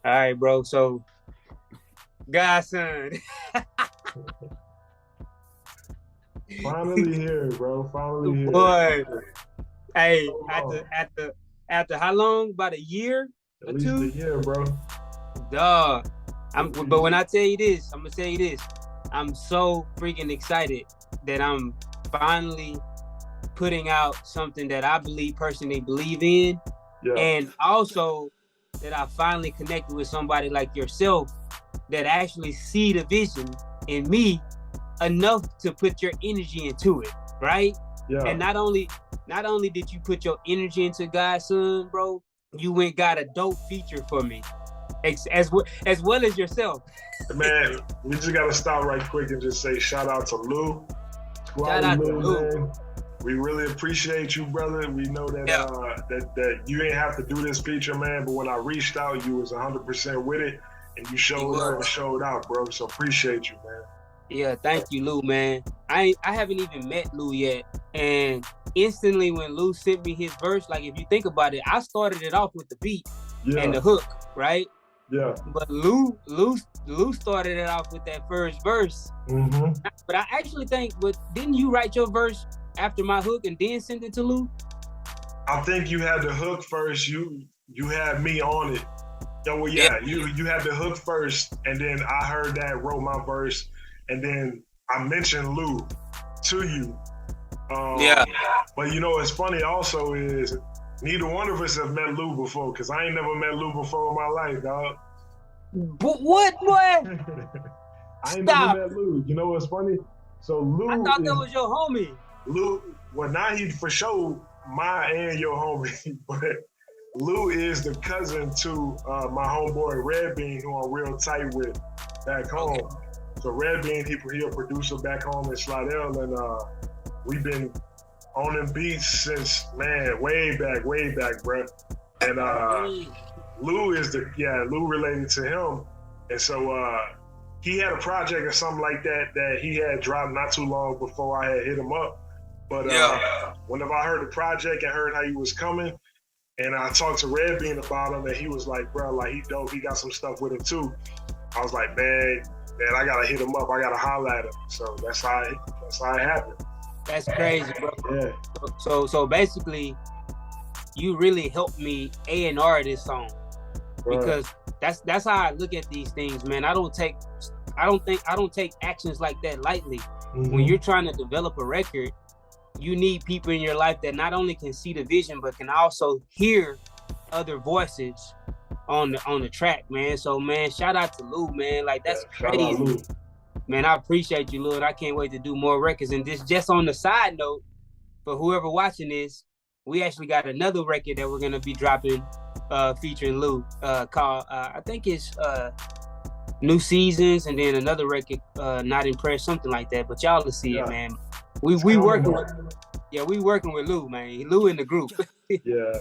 All right, bro. So, Godson, Finally here, bro. Finally here. boy. Hey, So after long. after after how long? About a year At or least a two? year, bro. Dog. At But when least. I tell you this, I'm gonna tell you this. I'm so freaking excited that I'm finally putting out something that I believe personally believe in, Yeah. and also that I finally connected with somebody like yourself that actually see the vision in me enough to put your energy into it, right? And Yeah. not only did you put your energy into Godson, bro, you went got a dope feature for me, as well as yourself. Man, we just gotta stop right quick and just say shout out to Lou. Shout Squally out to Lou, Lou. man. We really appreciate you, brother. We know that Yeah, that you ain't have to do this feature, man. But when I reached out, you was 100% with it, and you he showed up and was. showed out, bro. So appreciate you, man. Yeah, thank you, Lou, man. I haven't even met Lou yet, and instantly when Lou sent me his verse, like if you think about it, I started it off with the beat and Yeah, the hook, right? yeah. But Lou started it off with that first verse. Mm-hmm. But I actually think, but didn't you write your verse after my hook and then send it to Lou? I think you had the hook first. You had me on it. Oh well, Yeah, yeah. You had the hook first, and then I heard that, wrote my verse, and then I mentioned Lou to you. yeah. Um, but you know what's funny also is neither one of us have met Lou before, because I ain't never met Lou before in my life, dog. But what, boy? I ain't never Stop! met Lou. You know what's funny? So I Lou thought that is was your homie. Lou. Well, now he for sure my and your homie, but Lou is the cousin to my homeboy Red Bean, who I'm real tight with back Okay. home. So Red Bean, he a producer back home in Slidell, and we've been on them beats since man way back, bro. And Okay. Lou is Lou related to him, and so he had a project or something like that that he had dropped not too long before I had hit him up. But Yeah. whenever I heard the project and heard how he was coming, and I talked to Red Bean about him, and he was like, bro, like he dope. He got some stuff with him too. I was like, man, I gotta hit him up. I gotta holler at him. So that's how it happened. That's crazy, bro. Yeah, So basically, you really helped me A&R this song bro. because that's how I look at these things, man. I don't take actions like that lightly. When Mm-hmm. you're trying to develop a record, you need people in your life that not only can see the vision but can also hear other voices on the track, man. So man, shout out to Lou, man. Like Yeah, that's shout out crazy. Lou. Man, I appreciate you, Lou. And I can't wait to do more records. And this just on the side note, for whoever watching this, we actually got another record that we're gonna be dropping featuring Lou called I think it's New Seasons, and then another record Not Impressed, something like that. But y'all will see it, Yeah, man. We it's we coming, working with man. yeah, we working with Lou, man. Lou in the group. Yeah,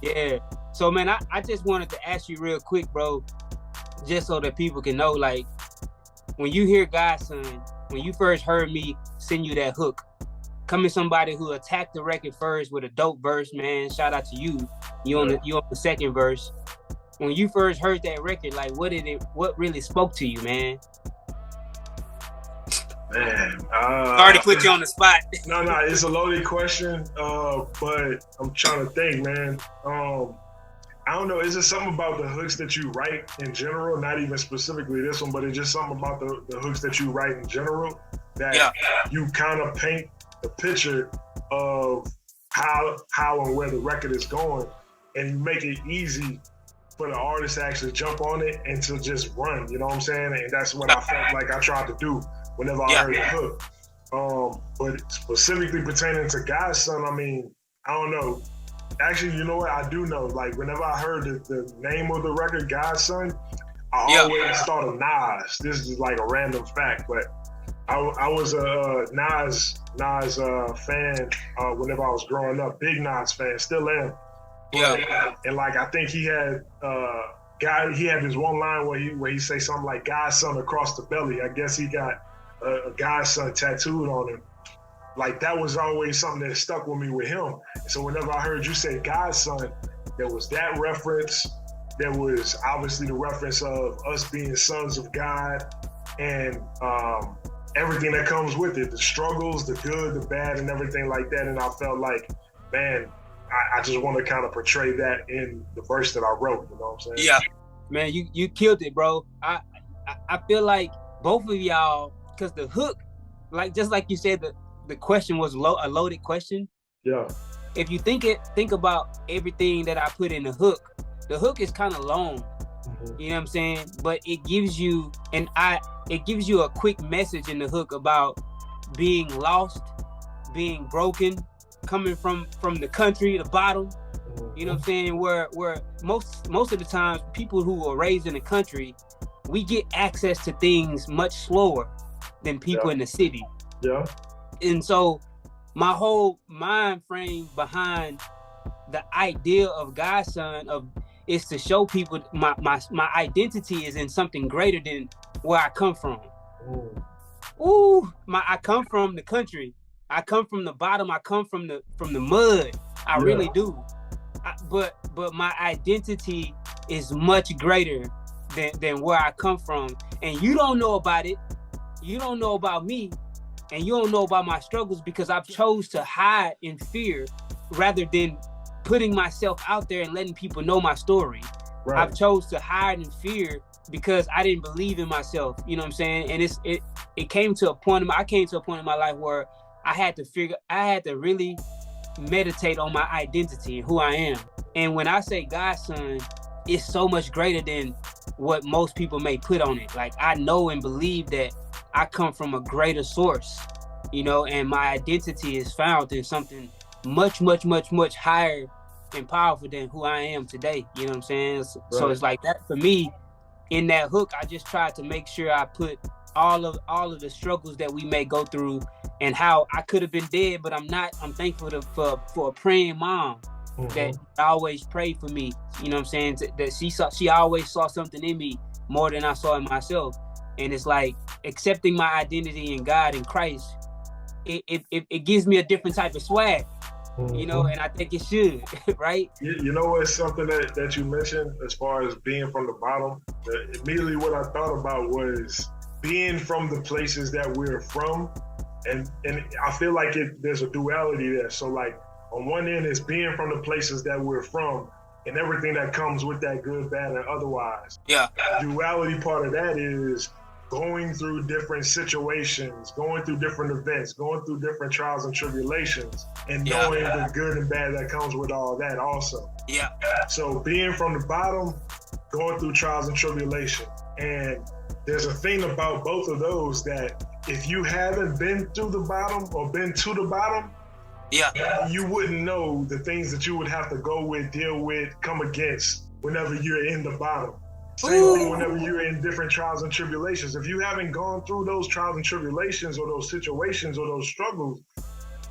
Yeah. So man, I just wanted to ask you real quick, bro, just so that people can know, like, when you hear Godson, when you first heard me send you that hook, coming somebody who attacked the record first with a dope verse, man. Shout out to you. yeah, You on the second verse. When you first heard that record, like what really spoke to you, man? man. Sorry to put you on the spot. No, it's a loaded question, but I'm trying to think, man. I don't know. Is it something about the hooks that you write in general? Not even specifically this one, but it's just something about the hooks that you write in general that Yeah. you kind of paint the picture of how and where the record is going, and you make it easy for the artist to actually jump on it and to just run. You know what I'm saying? And that's what I felt like I tried to do whenever I Yeah. heard the hook. But specifically pertaining to Godson, I mean, I don't know. Actually, you know what? I do know. Like, whenever I heard the name of the record, Godson, I Yeah. always thought of Nas. This is like a random fact, but I was a Nas fan whenever I was growing up. Big Nas fan, still am. Yeah. And like, I think he had he had this one line where he say something like Godson across the belly. I guess he got a Godson tattooed on him. Like, that was always something that stuck with me with him. So whenever I heard you say Godson, there was that reference. there was obviously the reference of us being sons of God and everything that comes with it, the struggles, the good, the bad, and everything like that. And I felt like, man, I just want to kind of portray that in the verse that I wrote, you know what I'm saying? Yeah. Man, you killed it, bro. I feel like both of y'all, because the hook, like just like you said, the question was a loaded question. Yeah. If you think about everything that I put in the hook is kind of long. Mm-hmm. You know what I'm saying? But it gives you a quick message in the hook about being lost, being broken, coming from the country, the bottom. You know what I'm saying? Where most of the time, people who are raised in the country, we get access to things much slower than people in the city. Yeah. And so my whole mind frame behind the idea of God's son is to show people my identity is in something greater than where I come from. I come from the country. I come from the bottom. I come from the mud. I really do. But my identity is much greater than where I come from. And you don't know about it. You don't know about me. And you don't know about my struggles because I've chose to hide in fear rather than putting myself out there and letting people know my story. Right. I've chose to hide in fear because I didn't believe in myself. You know what I'm saying? And I came to a point in my life where I had to really meditate on my identity and who I am. And when I say God's son, it's so much greater than what most people may put on it. Like, I know and believe that I come from a greater source, you know, and my identity is found in something much, much, much, much higher and powerful than who I am today. You know what I'm saying? Right. So it's like that for me. In that hook, I just tried to make sure I put all of the struggles that we may go through and how I could have been dead, but I'm not. I'm thankful for a praying mom that always prayed for me. You know what I'm saying? That she always saw something in me more than I saw in myself. And it's like accepting my identity in God and Christ. It gives me a different type of swag, you know, and I think it should, right? You know what's something that you mentioned as far as being from the bottom? Immediately what I thought about was being from the places that we're from. And I feel like there's a duality there. So like on one end is being from the places that we're from and everything that comes with that, good, bad, and otherwise. Yeah. The duality part of that is going through different situations, going through different events, going through different trials and tribulations, and knowing the good and bad that comes with all that also. Yeah. So being from the bottom, going through trials and tribulations. And there's a thing about both of those that if you haven't been through the bottom or been to the bottom, you wouldn't know the things that you would have to go with, deal with, come against whenever you're in the bottom. Same thing whenever you're in different trials and tribulations. If you haven't gone through those trials and tribulations or those situations or those struggles,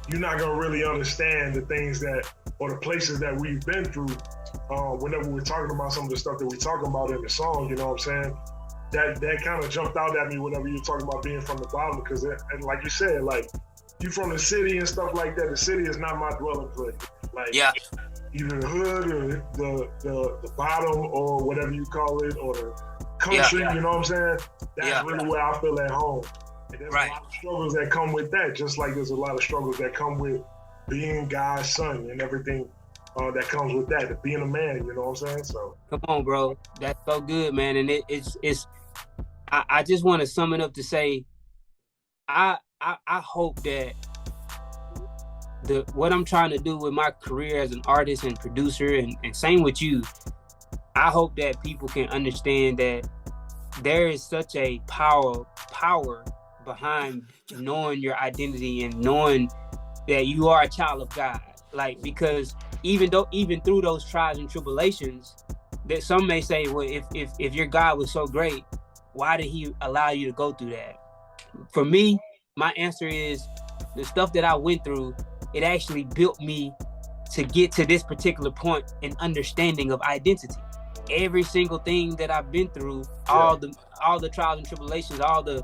you're not going to really understand the things that, or the places that we've been through. Whenever we're talking about some of the stuff that we're talking about in the song, you know what I'm saying? That kind of jumped out at me whenever you're talking about being from the bottom, because and like you said, like you from the city and stuff like that, the city is not my dwelling place. Like either the hood or the bottom or whatever you call it, or the country, you know what I'm saying? That's really where I feel at home. And there's a lot of struggles that come with that, just like there's a lot of struggles that come with being God's son and everything that comes with that, being a man, you know what I'm saying? So come on, bro. That's so good, man. And it's I just want to sum it up to say I hope that what I'm trying to do with my career as an artist and producer, and same with you, I hope that people can understand that there is such a power behind knowing your identity and knowing that you are a child of God. Like, because even through those trials and tribulations, that some may say, well, if your God was so great, why did he allow you to go through that? For me, my answer is the stuff that I went through, it actually built me to get to this particular point in understanding of identity. Every single thing that I've been through, all the trials and tribulations, all the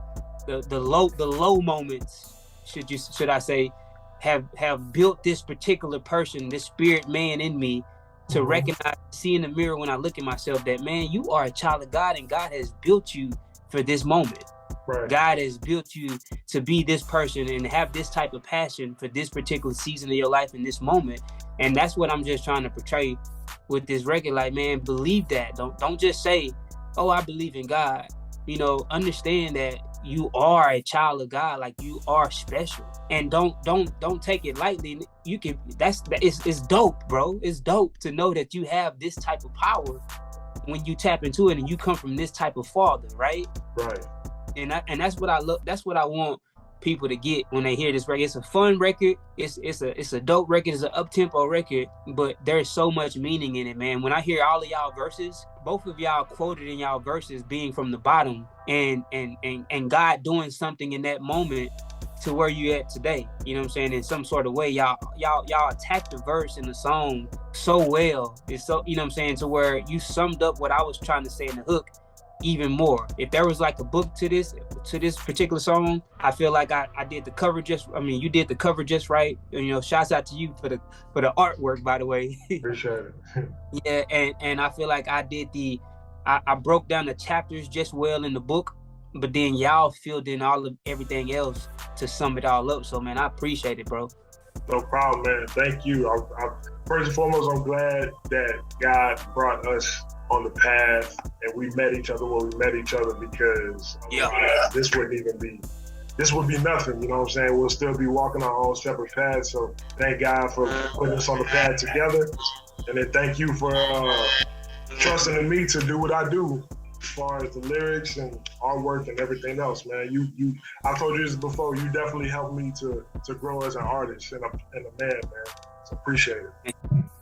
low moments, should I say, have built this particular person, this spirit man in me, to recognize, see in the mirror when I look at myself that, man, you are a child of God and God has built you for this moment. Right. God has built you to be this person and have this type of passion for this particular season of your life in this moment. And that's what I'm just trying to portray with this record. Like, man, believe that. Don't just say, oh, I believe in God. You know, understand that you are a child of God. Like, you are special. And don't take it lightly. You can, it's dope, bro. It's dope to know that you have this type of power when you tap into it and you come from this type of father, right? Right. And that's what I look. That's what I want people to get when they hear this record. It's a fun record. It's a dope record. It's an up-tempo record, but there's so much meaning in it, man. When I hear all of y'all verses, both of y'all quoted in y'all verses being from the bottom, and God doing something in that moment to where you at today. You know what I'm saying? In some sort of way, y'all attacked the verse in the song so well. It's so, you know what I'm saying, to where you summed up what I was trying to say in the hook even more. If there was like a book to this particular song, I feel like I did the cover you did the cover just right. You know, shouts out to you for the artwork, by the way. Appreciate it. Yeah, and I feel like I did I broke down the chapters just well in the book, but then y'all filled in everything else to sum it all up. So, man, I appreciate it, bro. No problem, man. Thank you. I first and foremost, I'm glad that God brought us on the path and we met each other where we met each other, because this would be nothing, you know what I'm saying? We'll still be walking our own separate paths. So thank God for putting us on the path together. And then thank you for trusting in me to do what I do as far as the lyrics and artwork and everything else, man. I told you this before, you definitely helped me to grow as an artist and a man, man. So appreciate it.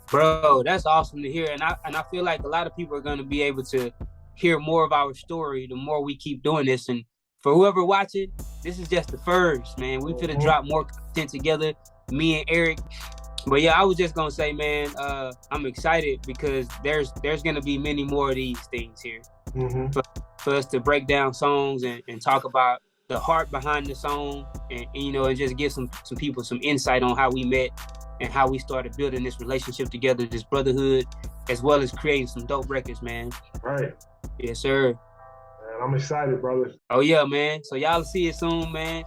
Bro, that's awesome to hear. And I feel like a lot of people are going to be able to hear more of our story the more we keep doing this. And for whoever watching, this is just the first, man. We finna drop more content together, me and Eric. But yeah, I was just going to say, man, I'm excited because there's going to be many more of these things here for us to break down songs and talk about the heart behind the song and you know, and just give some people some insight on how we met and how we started building this relationship together, this brotherhood, as well as creating some dope records, man. Right. Yes, sir. Man, I'm excited, brother. Oh, yeah, man. So y'all see it soon, man.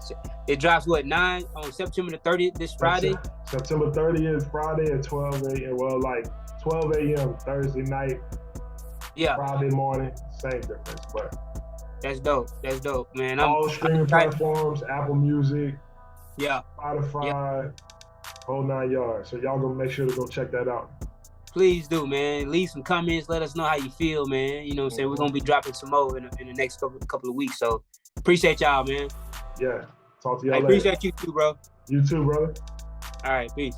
It drops, on September the 30th, this Friday? September 30th, Friday at 12 a.m. Well, like 12 a.m. Thursday night. Yeah. Friday morning, same difference, but. That's dope, man. All streaming platforms, Apple Music, yeah, Spotify, whole 9 yards. So y'all gonna make sure to go check that out. Please do, man. Leave some comments. Let us know how you feel, man. You know what I'm saying? We're gonna be dropping some more in the next couple of weeks. So appreciate y'all, man. Yeah. Talk to y'all later. Appreciate you too, bro. You too, brother. All right, peace.